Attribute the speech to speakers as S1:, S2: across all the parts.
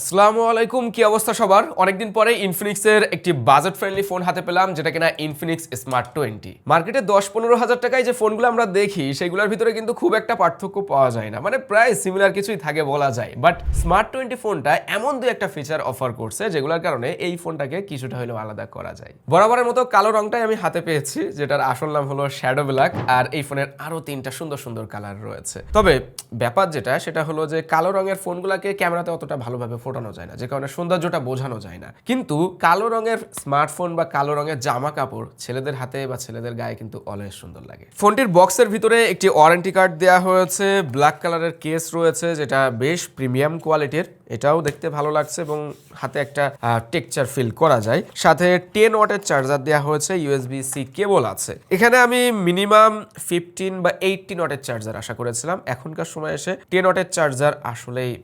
S1: আসসালামু আলাইকুম, কি অবস্থা সবার? অনেকদিন পরে ইনফিনিক্সের একটি বাজেট ফ্রেন্ডলি ফোন হাতে পেলাম, যেটা কিনা ইনফিনিক্স স্মার্ট 20। মার্কেটে 10-15 হাজার টাকায় যে ফোনগুলো আমরা দেখি সেগুলোর ভিতরে কিন্তু খুব একটা পার্থক্য পাওয়া যায় না, মানে প্রায় সিমিলার কিছুই থাকে বলা যায়। বাট স্মার্ট 20 ফোনটা এমন দুই একটা ফিচার অফার করছে যেগুলোর কারণে এই ফোনটাকে কিছুটা হলেও আলাদা করা যায়। বরাবরের মতো কালো রংটাই আমি হাতে পেয়েছি, যেটার আসল নাম হলো শ্যাডো ব্ল্যাক, আর এই ফোনের আরো তিনটা সুন্দর সুন্দর কালার রয়েছে। তবে ব্যাপার যেটা সেটা হলো যে কালো রঙের ফোনগুলোকে ক্যামেরাতে অতটা ভালোভাবে ফোটানো যায় না, যে কারণে সৌন্দর্যটা বোঝানো যায় না। কিন্তু কালো রঙের স্মার্টফোন বা কালো রঙের জামা কাপড় ছেলেদের হাতে বা ছেলেদের গায়ে কিন্তু অলওয়েজ সুন্দর লাগে। ফোনটির বক্সের ভিতরে একটি ওয়ারেন্টি কার্ড দেওয়া হয়েছে, ব্ল্যাক কালারের কেস রয়েছে যেটা বেশ প্রিমিয়াম কোয়ালিটির, এটাও দেখতে ভালো লাগছে এবং হাতে একটা টেক্সচার ফিল করা যায়। সাথে 10 ওয়াটের চার্জার দেওয়া হয়েছে, USB-C কেবল আছে। এখানে আমি মিনিমাম 15 বা 18 ওয়াটের চার্জার আশা করেছিলাম, এখনকার সময় এসে 10 ওয়াটের চার্জার আসলেই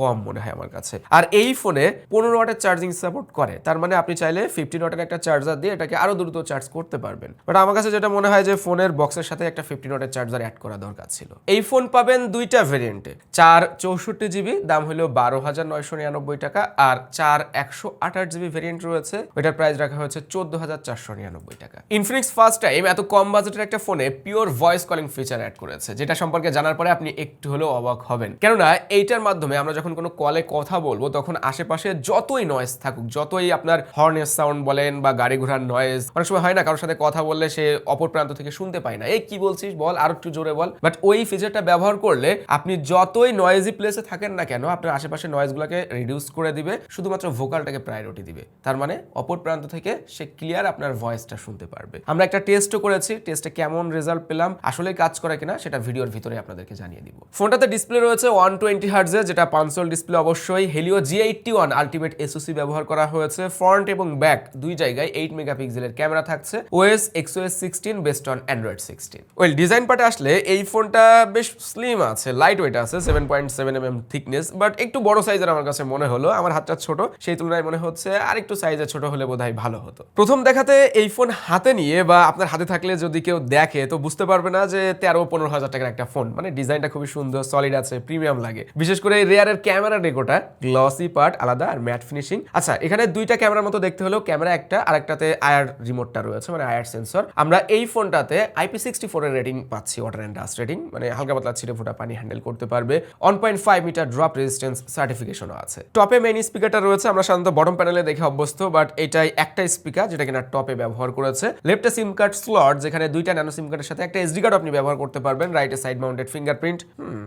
S1: কম মনে হয় আমার কাছে। আর এই ফোনে 15 ওয়াটের চার্জিং সাপোর্ট করে, তার মানে আপনি চাইলে 15 ওয়াটের একটা চার্জার দিয়ে এটাকে আরো দ্রুত চার্জ করতে পারবেন। বাট আমার কাছে যেটা মনে হয় যে ফোনের বক্সের সাথে একটা 15 ওয়াটের চার্জার অ্যাড করা দরকার ছিল। এই ফোন পাবেন দুইটা ভেরিয়েন্টে, 464GB দাম হলো 12,999 টাকা, আর 4/128GB ভেরিয়েন্ট রয়েছে, ওইটার প্রাইস রাখা হয়েছে 14,499 টাকা। ইনফিনিক্স ফার্স্ট টাইম এত কম বাজেটের একটা ফোনে pure voice calling feature add করেছে, যেটা সম্পর্কে জানার পরে আপনি একটু হলেও অবাক হবেন। কেননা এইটার মাধ্যমে আমরা যখন কোনো কলে কথা বলবো তখন আশেপাশে যতই নয়েজ থাকুক, যতই আপনার হর্নের সাউন্ড বলেন বা গাড়ি ঘোড়ার নয়েজ, অনেক সময় হয় না কারোর সাথে কথা বললে সে অপর প্রান্ত থেকে শুনতে পায় না, এই কি বলছিস বল, আর একটু জোরে বল। বাট ওই ফিচারটা ব্যবহার করলে আপনি যতই নয়েজি প্লেসে থাকেন না কেন, আপনার আশেপাশে নয়েজগুলোকে রিডিউস করে দিবে, শুধুমাত্র ভোকালটাকে প্রায়োরিটি দিবে। তার মানে অপর প্রান্ত থেকে সে ক্লিয়ার আপনার ভয়েসটা শুনতে পারবে। আমরা একটা টেস্টও করেছি, টেস্টে কেমন রেজাল্ট পেলাম, আসলে কাজ করে কিনা সেটা ভিডিওর ভিতরে আপনাদেরকে জানিয়ে দিব। ফোনটাতে ডিসপ্লে রয়েছে 120 হার্টজের, যেটা পানসোল ডিসপ্লে অবশ্যই। হেলিও G81 আলটিমেট SoC ব্যবহার করা হয়েছে। ফ্রন্ট এবং ব্যাক দুই জায়গায় 8 মেগাপিক্সেলের ক্যামেরা থাকছে। OS XOS 16 based on Android 16। Well, design পার্টে আসলে এই ফোনটা বেশ স্লিম আছে, লাইট ওয়েট আছে, 7.7 mm থিকনেস, বাট একটু বড় সাইজের আমার কাছে মনে হলো। আমার হাতটা ছোট, সেই তুলনায় মনে হচ্ছে আর একটু সাইজে ছোট হলে বোধহয় ভালো হতো। প্রথম দেখাতে এই ফোন হাতে নিয়ে বা আপনার হাতে থাকলে যদি কেউ দেখে তো বুঝতে পারবে না যে 13-15 হাজার টাকার একটা ফোন। মানে ডিজাইনটা খুবই সুন্দর, সলিড আছে, প্রিমিয়াম লাগে। বিশেষ করে রেয়ারের ক্যামেরা ডেকোটা, গ্লসি পার্ট আলাদা আর ম্যাট ফিনিশিং। আচ্ছা, এখানে দুইটা ক্যামেরার মতো দেখতে হলেও ক্যামেরা একটা, আরেকটাতে আয়ার রিমোটটা রয়েছে, মানে আয়ার সেন্সর। আমরা এই ফোনটাতে IP64 এর রেটিং পাচ্ছি, ওয়াটার অ্যান্ড ডাস্ট রেটিং, মানে হালকা পাতলা ছিটে ফোটা পানি হ্যান্ডেল করতে পারবে। 1.5 মিটার ড্রপ রেজিস্ট্যান্স সার্টিফিকেশনও আছে। টপে মেইন স্পিকারটা রয়েছে, আমরা সাধারণত বটম প্যানেলে দেখে অভ্যস্ত, বাট এটাই একটা স্পিকার যেটা কিনা টপে ব্যবহার করেছে। লেফটে সিম কার্ড স্লট, যেখানে দুইটা ন্যানো সিম কার্ডের সাথে একটা SD কার্ড আপনি ব্যবহার করতে পারবেন। রাইটে সাইড মাউন্টেড ফিঙ্গারপ্রিন্ট,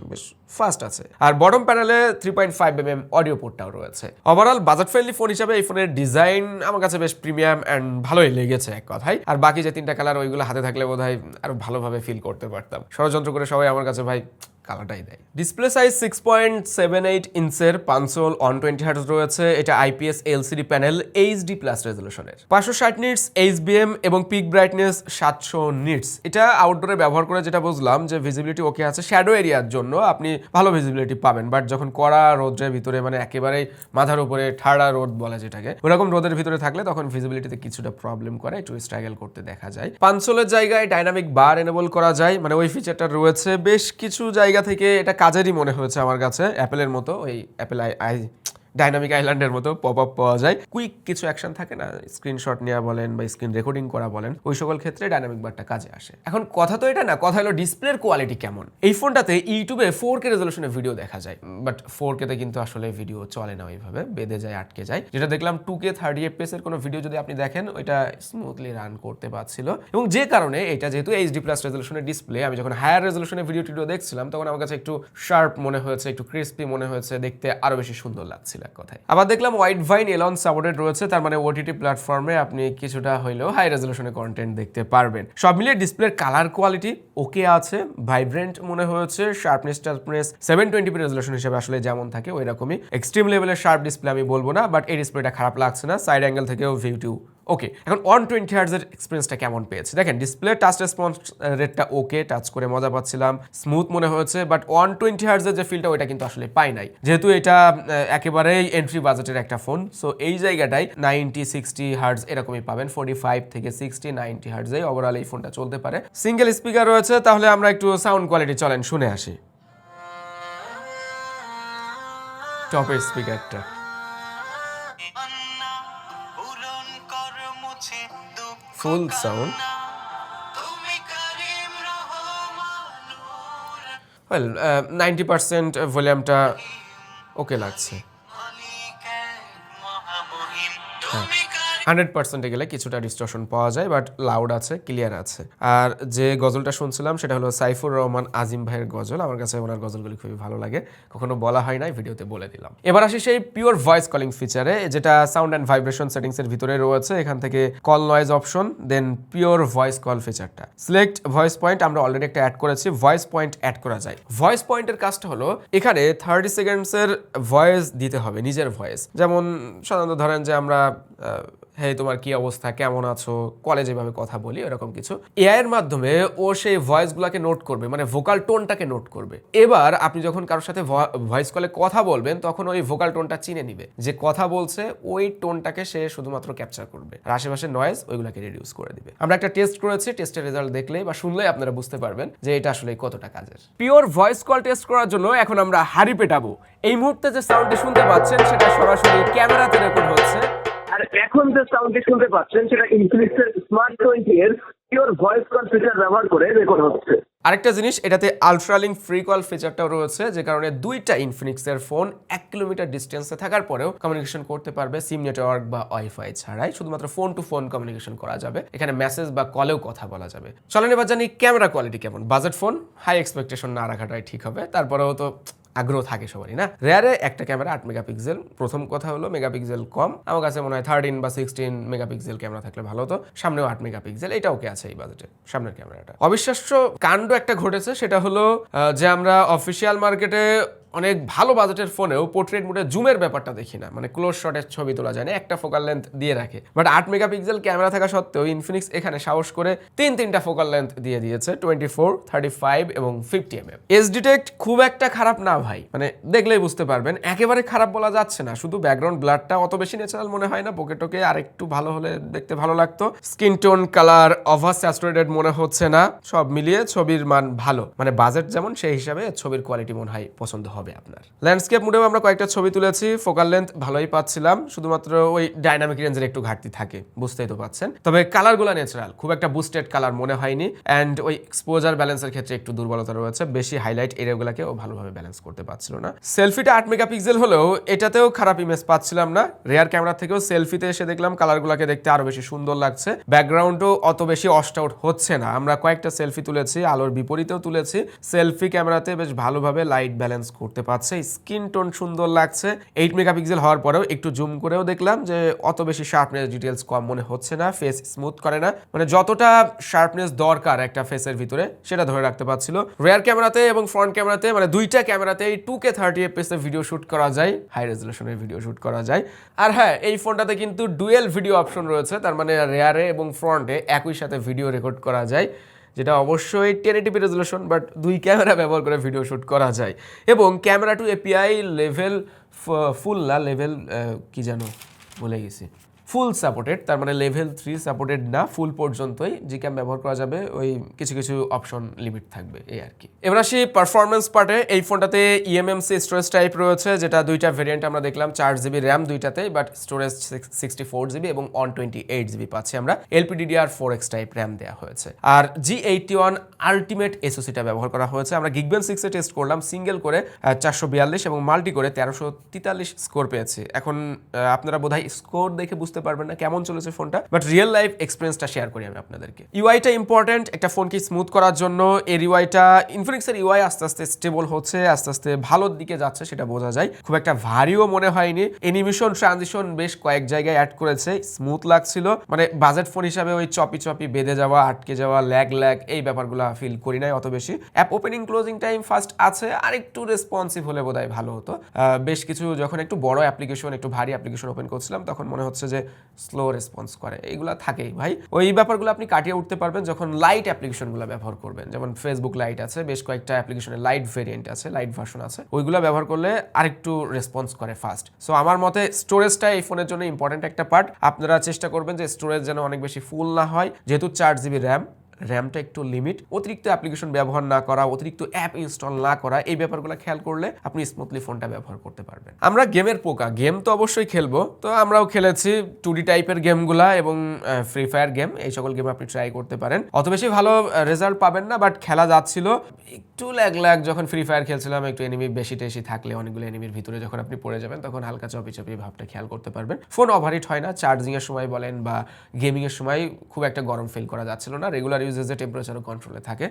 S1: বেশ ফাস্ট আছে। আর বটম প্যানেলে 3.5 mm অডিও পোর্টটাও রয়েছে। ওভারঅল বাজেট ফ্রেন্ডলি ফোন হিসাবে এই ফোনের ডিজাইন আমার কাছে বেশ প্রিমিয়াম এন্ড ভালোই লেগেছে এক কথায়। আর বাকি যে তিনটা কালার ওইগুলো হাতে থাকলে বোধহয় আরো ভালোভাবে ফিল করতে পারতাম। ষড়যন্ত্র করে সবাই আমার কাছে ভাই কালারটাই দেয়। ডিসপ্লে সাইজ 6.78 ইঞ্চের, পানসোল 120 হার্টজ রয়েছে। এটা IPS LCD panel, HD+ রেজলিউশনের, 560 nits HBM এবং পিক ব্রাইটনেস 700 নিটস। এটা আউটডোরে ব্যবহার করে যেটা বুঝলাম যে ভিজিবিলিটি ওকে আছে, শ্যাডো এরিয়ার জন্য আপনি ভালো ভিজিবিলিটি পাবেন। বাট যখন কড়া রোদের ভিতরে, মানে একেবারেই মাথার উপরে ঠাড়া রোদ বলে যেটাকে, ওরকম রোদের ভিতরে থাকলে তখন ভিজিবিলিটিতে কিছুটা প্রবলেম করে, একটু স্ট্রাগল করতে দেখা যায়। পানসোলের জায়গায় ডাইনামিক বার এনেবল করা যায়, মানে ওই ফিচারটা রয়েছে। বেশ কিছু জায়গা থেকে এটা কাজেরই মনে হয়েছে আমার কাছে, অ্যাপেলের মতো, ওই অ্যাপেল ডাইনামিক আইল্যান্ডের মতো পপ আপ পাওয়া যায়। কুইক কিছু অ্যাকশন থাকে না, স্ক্রিনশট নেওয়া বলেন বা স্ক্রিন রেকর্ডিং করা বলেন, ওই সকল ক্ষেত্রে ডাইনামিক বারটা কাজে আসে। এখন কথা তো এটা না, কথা হলো ডিসপ্লের কোয়ালিটি কেমন। এই ফোনটাতে ইউটিউবে 4K রেজলিউশনে ভিডিও দেখা যায়, বাট 4K তে কিন্তু আসলে ভিডিও চলে না ওইভাবে, বেঁধে যায়, আটকে যায়। যেটা দেখলাম 2K 30 FPS এর কোনো ভিডিও যদি আপনি দেখেন, ওইটা স্মুথলি রান করতে পারছিল। এবং যে কারণে এটা যেহেতু HD+ রেজলিউশনের ডিসপ্লে, আমি যখন হায়ার রেজলিউশনের ভিডিও দেখছিলাম তখন আমার কাছে একটু শার্প মনে হয়েছে, একটু ক্রিস্পি মনে হয়েছে, দেখতে আরো বেশি সুন্দর লাগছিল এক কথায়। আবার দেখলাম ওয়াইড ভাইন এলন সাপোর্টেড রয়েছে, তার মানে OTT প্ল্যাটফর্মে আপনি কিছুটা হইলেও হাই রেজলিউশনের কন্টেন্ট দেখতে পারবেন। সব মিলিয়ে ডিসপ্লের কালার কোয়ালিটি ওকে আছে, ভাইব্রেন্ট মনে হয়েছে। শার্পনেস 720p রেজলিউশন হিসেবে আসলে যেমন থাকে ওই রকমই। এক্সট্রিম লেভেলের শার্প ডিসপ্লে আমি বলবো না, বাট এই ডিসপ্লেটা খারাপ লাগছে না। সাইড অ্যাঙ্গেল থেকেও ভিউ ওকে। এখন 120 হার্টজের এক্সপিরিয়েন্সটা কেমন পেয়েছে দেখেন। ডিসপ্লে টাচ রেসপন্স রেটটা ওকে, টাচ করে মজা পাচ্ছিলাম, স্মুথ মনে হয়েছে। বাট 120 হার্টজের যে ফিলটা ওইটা কিন্তু আসলে পাই নাই, যেহেতু এটা একেবারেই এন্ট্রি বাজেটের একটা ফোন। সো এই জায়গাটায় 90-60 হার্টজ এরকমই পাবেন, 45 থেকে 60-90 হার্টজে ওভারঅল এই ফোনটা চলতে পারে। সিঙ্গেল স্পিকার রয়েছে, তাহলে আমরা একটু সাউন্ড কোয়ালিটি চলেন শুনে আসি। টপের স্পিকারটা ফুল সাউন্ড, ওয়েল 90% ভলিউমটা ওকে লাগছে। 100% গেলে কিছুটা ডিস্টরশন পাওয়া যায়, বাট লাউড আছে, ক্লিয়ার আছে। আর যে গজলটা শুনছিলাম সেটা হলো সাইফুর রহমান আজিম ভাইয়ের গজল। আমার কাছে ওনার গজলগুলি খুবই ভালো লাগে, কখনো বলা হয় নাই, ভিডিওতে বলে দিলাম। এবার আসি সেই পিওর ভয়েস কলিং ফিচারে, যেটা সাউন্ড অ্যান্ড ভাইব্রেশন সেটিংসের ভিতরে রয়েছে। এখান থেকে call noise option, then pure voice call ফিচারটা, সিলেক্ট ভয়েস পয়েন্ট আমরা অলরেডি একটা অ্যাড করেছি, ভয়েস পয়েন্ট অ্যাড করা যায়। ভয়েস পয়েন্টের কাজটা হলো এখানে 30 সেকেন্ডসের ভয়েস দিতে হবে, নিজের ভয়েস। যেমন সাধারণত ধরেন যে আমরা হ্যাঁ তোমার কি অবস্থা, কেমন আছো, কলেজে যেভাবে কথা বলি এরকম কিছু, এআই এর মাধ্যমে ও সেই ভয়েসগুলোকে নোট করবে, মানে ভোকাল টোনটাকে নোট করবে। এবার আপনি যখন কারোর সাথে ভয়েস কলে কথা বলবেন তখন ওই ভোকাল টোনটা চিনে নিবে, যে কথা বলছে ওই টোনটাকে সে শুধুমাত্র ক্যাপচার করবে, আর আশেপাশে নয়েজ ওইগুলোকে রিডিউস করে দিবে। আমরা একটা টেস্ট করেছি, টেস্টের রেজাল্ট দেখলেই বা শুনলেই আপনারা বুঝতে পারবেন যে এটা আসলে কতটা কাজের। পিওর ভয়েস কল টেস্ট করার জন্য এখন আমরা হাড়ি পেটাবো। এই মুহূর্তে যে সাউন্ডটি শুনতে পাচ্ছেন সেটা সরাসরি ক্যামেরাতে রেকর্ড হচ্ছে,
S2: আর এখন যে সাউন্ডটি শুনতে পাচ্ছেন সেটা ইনফিনিক্সের স্মার্ট 20 এর পিওর ভয়েস কল ফিচার ব্যবহার করে রেকর্ড হচ্ছে।
S1: আরেকটা জিনিস, এটাতে আলট্রালিঙ্ক ফ্রি কল ফিচারটাও রয়েছে, যে কারণে দুইটা ইনফিনিক্সের ফোন 1 কিলোমিটার ডিস্টেন্সে থাকার পরেও কমিউনিকেশন করতে পারবে সিম নেটওয়ার্ক বা ওয়াইফাই ছাড়াই, শুধুমাত্র ফোন টু ফোন কমিউনিকেশন করা যাবে। এখানে মেসেজ বা কলেও কথা বলা যাবে। চলেন এবার জানি ক্যামেরা কোয়ালিটি কেমন। বাজেট ফোন, হাই এক্সপেকটেশন না রাখাটাই ঠিক হবে, তারপরেও তো আগ্রহ থাকে সবারই না। রেয়ারে একটা ক্যামেরা 8 মেগাপিক্সেল, প্রথম কথা হলো মেগাপিক্সেল কম, আমার কাছে মনে হয় 13 বা 16 মেগাপিক্সেল ক্যামেরা থাকলে ভালো হতো। সামনেও 8 মেগাপিক্সেল, এটা ওকে আছে এই বাজেটে, সামনের ক্যামেরাটা। অবিশ্বাস্য কাণ্ড একটা ঘটেছে, সেটা হলো যে আমরা অফিসিয়াল মার্কেটে অনেক ভালো বাজেটের ফোনেও পোর্ট্রেট মোডে জুমের ব্যাপারটা দেখি না, মানে ক্লোজ শটের ছবি তোলা যায় না, একটা ফোকাল লেন্থ দিয়ে রাখে। বাট 8 মেগাপিক্সেল ক্যামেরা থাকা সত্ত্বেও ইনফিনিক্স এখানে সাহস করে তিনটা ফোকাল লেন্থ দিয়ে দিয়েছে, 24, 35 এবং 50 mm। এজ ডিটেক্ট খুব একটা খারাপ না ভাই, মানে দেখলেই বুঝতে পারবেন, একেবারে খারাপ বলা যাচ্ছে না। শুধু ব্যাকগ্রাউন্ড ব্লারটা অত বেশি ন্যাচারাল মনে হয় না, পোকেটোকে আর একটু ভালো হলে দেখতে ভালো লাগতো। Skin tone colour over saturated মনে হচ্ছে না, সব মিলিয়ে ছবির মান ভালো, মানে বাজেট যেমন সেই হিসাবে ছবির কোয়ালিটি মনে হয় পছন্দ হবে আপনার। ল্যান্ডস্কেপ মোডেও আমরা কয়েকটা ছবি তুলেছি, ফোকাল লেন্থ ভালোই পাচ্ছিলাম, শুধুমাত্র ওই ডাইনামিক রেঞ্জের একটু ঘাটতি থাকে, বুঝতেই তো পাচ্ছেন। তবে কালারগুলো ন্যাচারাল, খুব একটা বুস্টেড কালার মনে হয়নি। অ্যান্ড ওই এক্সপোজার ব্যালেন্সের ক্ষেত্রে একটু দুর্বলতা রয়েছে, বেশি হাইলাইট এরিয়াগুলোকে ও ভালোভাবে ব্যালেন্স করতে পারছিল না। সেলফিটা 8 মেগাপিক্সেল হলেও এটাতেও খারাপ ইমেজ পাচ্ছিলাম না। রেয়ার ক্যামেরা থেকেও সেলফিতে এসে দেখলাম কালারগুলোকে দেখতে আরো বেশি সুন্দর লাগছে, ব্যাকগ্রাউন্ডও অত বেশি অস্ট আউট হচ্ছে না। আমরা কয়েকটা সেলফি তুলেছি, আলোর বিপরীতেও তুলেছি, সেলফি ক্যামেরাতে বেশ ভালোভাবে লাইট ব্যালেন্স করতে পারছে, স্কিন টোন সুন্দর লাগছে। 8 মেগাপিক্সেল হওয়ার পরেও একটু জুম করেও দেখলাম যে অত বেশি শার্পনেস ডিটেলস কম মনে হচ্ছে না, ফেস স্মুথ করে না, মানে যতটা শার্পনেস দরকার একটা ফেসের ভিতরে সেটা ধরে রাখতে পারছিল। রিয়ার ক্যামেরাতে এবং ফ্রন্ট ক্যামেরাতে, মানে দুইটা ক্যামেরাতেই 2K 30 fps এ ভিডিও শুট করা যায়, হাই রেজলিউশনের ভিডিও শুট করা যায়। আর হ্যাঁ, এই ফোনটাতে কিন্তু ডুয়েল ভিডিও অপশন রয়েছে, তার মানে রিয়ারে এবং ফ্রন্টে একই সাথে ভিডিও রেকর্ড করা যায়, যেটা অবশ্যই 1080p রেজলিউশন, বাট দুই ক্যামেরা ব্যবহার করে ভিডিও শুট করা যায়। এবং camera two API level full না, লেভেল কি জানো বলে গেছি, ফুল সাপোর্টেড, তার মানে লেভেল 3 সাপোর্টেড না, ফুল পর্যন্তই জিক্যাম ব্যবহার করা যাবে, ওই কিছু কিছু অপশন লিমিট থাকবে এই আর কি। এবার আসি পারফরমেন্স পার্টে। এই ফোনটাতে ইএমএমসি স্টোরেজ টাইপ রয়েছে, যেটা দুইটা ভেরিয়েন্ট আমরা দেখলাম, 4GB RAM দুইটাতেই, but storage 64GB এবং 128GB পাচ্ছি আমরা। LPDDR4X টাইপ র্যাম দেওয়া হয়েছে। আর G81 আলটিমেট এসওসিটা ব্যবহার করা হয়েছে। আমরা Geekbench 6 এ টেস্ট করলাম, সিঙ্গেল করে 442 এবং মাল্টি করে 1343 স্কোর পেয়েছি। এখন আপনারা বোধহয় স্কোর দেখে বুঝতে পারবেন না কেমন চলেছে ফোনটা, বাট রিয়েল লাইফ এক্সপিরিয়েন্সটা শেয়ার করি আমি আপনাদেরকে। ইউআইটা ইম্পর্টেন্ট একটা ফোনকে স্মুথ করার জন্য। এর ইউআইটা, ইনফিনিক্সের ইউআই আস্তে আস্তে স্টেবল হচ্ছে, আস্তে আস্তে ভালোর দিকে যাচ্ছে, সেটা বোঝা যায়। খুব একটা ভারীও মনে হয়নি। অ্যানিমেশন ট্রানজিশন বেশ কয়েক জায়গায় অ্যাড করেছে, স্মুথ লাগছিল। মানে বাজেট ফোন হিসাবে ওই চপি বেঁধে যাওয়া, আটকে যাওয়া, ল্যাগ এই ব্যাপারগুলো ফিল করি নাই অত বেশি। App opening closing time fast আছে, আর একটু রেসপন্সিভ হলে বোধহয় ভালো হতো। বেশ কিছু যখন একটু বড় অ্যাপ্লিকেশন, একটু ভারী অ্যাপ্লিকেশন ওপেন করছিলাম, তখন মনে হচ্ছে যে স্লো রেসপন্স করে, এইগুলা থাকেই ভাই। ওই ব্যাপারগুলো আপনি কাটিয়ে উঠতে পারবেন যখন লাইট অ্যাপ্লিকেশনগুলো ব্যবহার করবেন, যেমন ফেসবুক লাইট আছে, বেশ কয়েকটা অ্যাপ্লিকেশনের লাইট ভেরিয়েন্ট আছে, লাইট ভার্সন আছে, ওইগুলো ব্যবহার করলে আরেকটু রেসপন্স করে ফাস্ট। সো আমার মতে স্টোরেজটা এই ফোনের জন্য ইম্পর্টেন্ট একটা পার্ট। আপনারা চেষ্টা করবেন যে স্টোরেজ যেন অনেক বেশি ফুল না হয়, যেহেতু 4GB র্যাম, র্যামটা একটু লিমিট, অতিরিক্ত অ্যাপ্লিকেশন ব্যবহার না করা, অতিরিক্ত অ্যাপ ইনস্টল না করা, এই ব্যাপারগুলো খেয়াল করলে আপনি স্মুথলি ফোনটা ব্যবহার করতে পারবেন। আমরা গেমের পোকা, গেম তো অবশ্যই খেলবো, তো আমরাও খেলেছি 2D টাইপের গেমগুলা এবং ফ্রি ফায়ার গেম, এই সকল গেম আপনি ট্রাই করতে পারেন। অত বেশি ভালো রেজাল্ট পাবেন না, বাট খেলা যাচ্ছিল। একটু ল্যাগ যখন ফ্রি ফায়ার খেলছিলাম, একটু এনিমি বেশি টেশি থাকলে অনেকগুলো এনিমির ভিতরে যখন আপনি পড়ে যাবেন তখন হালকা চপি ভাবটা খেয়াল করতে পারবেন। ফোন ওভারহিট হয় না, চার্জিং এর সময় বলেন বা গেমিং এর সময় খুব একটা গরম ফিল করা যাচ্ছিল না। রেগুলার ইউজেজে টেম্পারেচারও কন্ট্রোলে থাকে,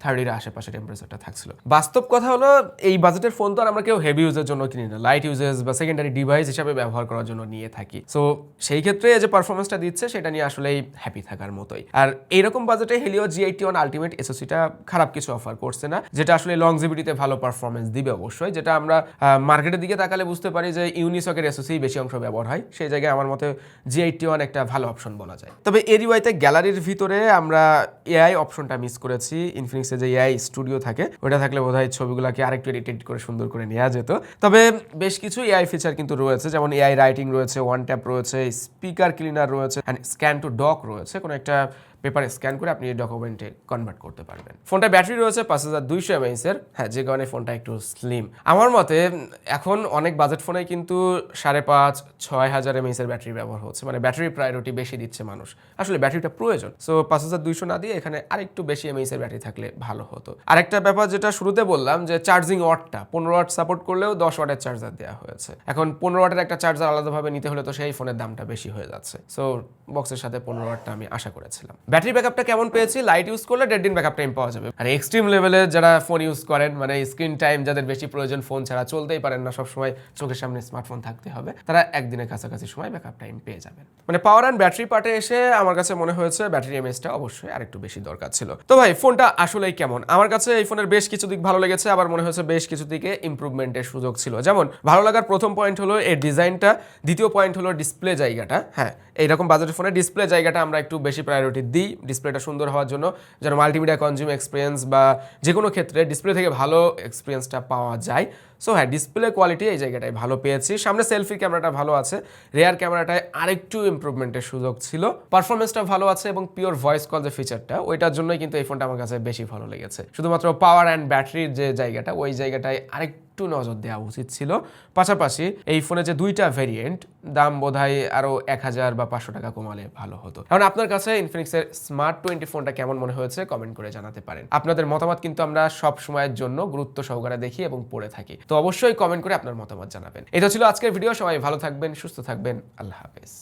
S1: 30-এর আশেপাশে টেম্পারেচারটা থাকছিল। বাস্তব কথা হলো এই বাজেটের ফোন তো আর আমরা কেউ হেভি ইউজের জন্য কিনি না, লাইট ইউজেস বা সেকেন্ডারি ডিভাইস হিসাবে ব্যবহার করার জন্য নিয়ে থাকি। সো সেই ক্ষেত্রে যে পারফরমেন্সটা দিচ্ছে সেটা নিয়ে আসলেই হ্যাপি থাকার মতোই। আর এইরকম বাজেটে হেলিও G81 আলটিমেট এসওসিটা খারাপ কিছু অফার করছে না, যেটা আসলে লংজিভিটিতে ভালো পারফরমেন্স দিবে অবশ্যই। যেটা আমরা মার্কেটের দিকে তাকালে বুঝতে পারি যে ইউনিসকের এসওসি বেশি অংশ ব্যবহার হয়, সেই জায়গায় আমার মতে G81 একটা ভালো অপশন বলা যায়। তবে এর ইউআইতে গ্যালারির ভিতরে আমরা এআই অপশনটা মিস করেছি। ইনফিনিক্সে যে এআই স্টুডিও থাকে ওটা থাকলে বোধহয় ছবিগুলোকে আরেকটু এডিট করে সুন্দর করে নেওয়া যেত। তবে বেশ কিছু এআই ফিচার কিন্তু রয়েছে, যেমন এআই রাইটিং রয়েছে, ওয়ান ট্যাপ রয়েছে, স্পিকার ক্লিনার রয়েছে, অ্যান্ড স্ক্যান টু ডক রয়েছে। কোনো একটা পেপারে স্ক্যান করে আপনি এই ডকুমেন্টে কনভার্ট করতে পারবেন। ফোনটা ব্যাটারি রয়েছে 5200 mAh এর, হ্যাঁ, যে কারণে ফোনটা একটু স্লিম। আমার মতে এখন অনেক বাজেট ফোনে কিন্তু 5,500-6,000 mAh এর ব্যাটারি ব্যবহার হচ্ছে, মানে ব্যাটারি প্রায়োরিটি বেশি দিচ্ছে মানুষ। আসলে ব্যাটারিটা প্রয়োজন, সো 5200 না দিয়ে এখানে আরেকটু বেশি mAh এর ব্যাটারি থাকলে ভালো হতো। আরেকটা ব্যাপার যেটা শুরুতে বললাম যে চার্জিং ওয়াটটা 15 ওয়াট সাপোর্ট করলেও 10 ওয়াটের চার্জার দেওয়া হয়েছে। এখন 15 ওয়াটের একটা চার্জার আলাদাভাবে নিতে হলে তো সেই ফোনের দামটা বেশি হয়ে যাচ্ছে। সো বক্সের সাথে 15 ওয়াটটা আমি আশা করেছিলাম। ব্যাটারি ব্যাকআপটা কেমন পেয়েছি? লাইট ইউজ করলে 1.5 দিন ব্যাকআপ টাইম পাওয়া যাবে। আর এক্সট্রিম লেভেলে যারা ফোন ইউজ করেন, মানে স্ক্রিন টাইম যাদের বেশি প্রয়োজন, ফোন ছাড়া চলতেই পারেন না, সবসময় চোখের সামনে স্মার্টফোন থাকতে হবে, তারা একদিনের কাছাকাছি সময় ব্যাকআপ টাইম পেয়ে যাবেন। মানে পাওয়ার অ্যান্ড ব্যাটারি পার্টে এসে আমার কাছে মনে হয়েছে ব্যাটারি এমএএইচটা অবশ্যই আরেকটু বেশি দরকার ছিল। তো ভাই ফোনটা আসলেই কেমন? আমার কাছে এই ফোনের বেশ কিছু দিক ভালো লেগেছে, আবার মনে হয়েছে বেশ কিছু দিকে ইমপ্রুভমেন্টের সুযোগ ছিল। যেমন ভালো লাগার প্রথম পয়েন্ট হলো এর ডিজাইনটা, দ্বিতীয় পয়েন্ট হলো ডিসপ্লে জায়গাটা। হ্যাঁ, এইরকম বাজেটের ফোনে ডিসপ্লে জায়গাটা আমরা একটু বেশি প্রায়োরিটি দিই, ডিসপ্লেটা সুন্দর হওয়ার জন্য, যেন মাল্টিমিডিয়া কনজিউম এক্সপিরিয়েন্স বা যে কোনো ক্ষেত্রে ডিসপ্লে থেকে ভালো এক্সপিরিয়েন্সটা পাওয়া যায়। সো হ্যাঁ, ডিসপ্লে কোয়ালিটি এই জায়গাটায় ভালো পেয়েছি। সামনে সেলফি ক্যামেরাটা ভালো আছে, রেয়ার ক্যামেরাটায় আরেকটু ইমপ্রুভমেন্টের সুযোগ ছিল, পারফরমেন্সটা ভালো আছে এবং পিওর ভয়েস কল যে ফিচারটা, ওইটার জন্যই কিন্তু এই ফোনটা আমার কাছে বেশি ভালো লেগেছে। শুধুমাত্র পাওয়ার অ্যান্ড ব্যাটারির যে জায়গাটা, ওই জায়গাটায় আরেকটু নজর দেওয়া উচিত ছিল। পাশাপাশি এই ফোনে যে দুইটা ভেরিয়েন্ট, দাম বোধহয় আরও 1000 বা 500 টাকা কমালে ভালো হতো। এখন আপনার কাছে ইনফিনিক্সের স্মার্ট 20 ফোনটা কেমন মনে হয়েছে কমেন্ট করে জানাতে পারেন। আপনাদের মতামত কিন্তু আমরা সব সময়ের জন্য গুরুত্ব সহকারে দেখি এবং পড়ে থাকি, তো অবশ্যই কমেন্ট করে আপনার মতামত জানাবেন। এটা ছিল আজকের ভিডিও। সবাই ভালো থাকবেন, সুস্থ থাকবেন, আল্লাহ হাফেজ।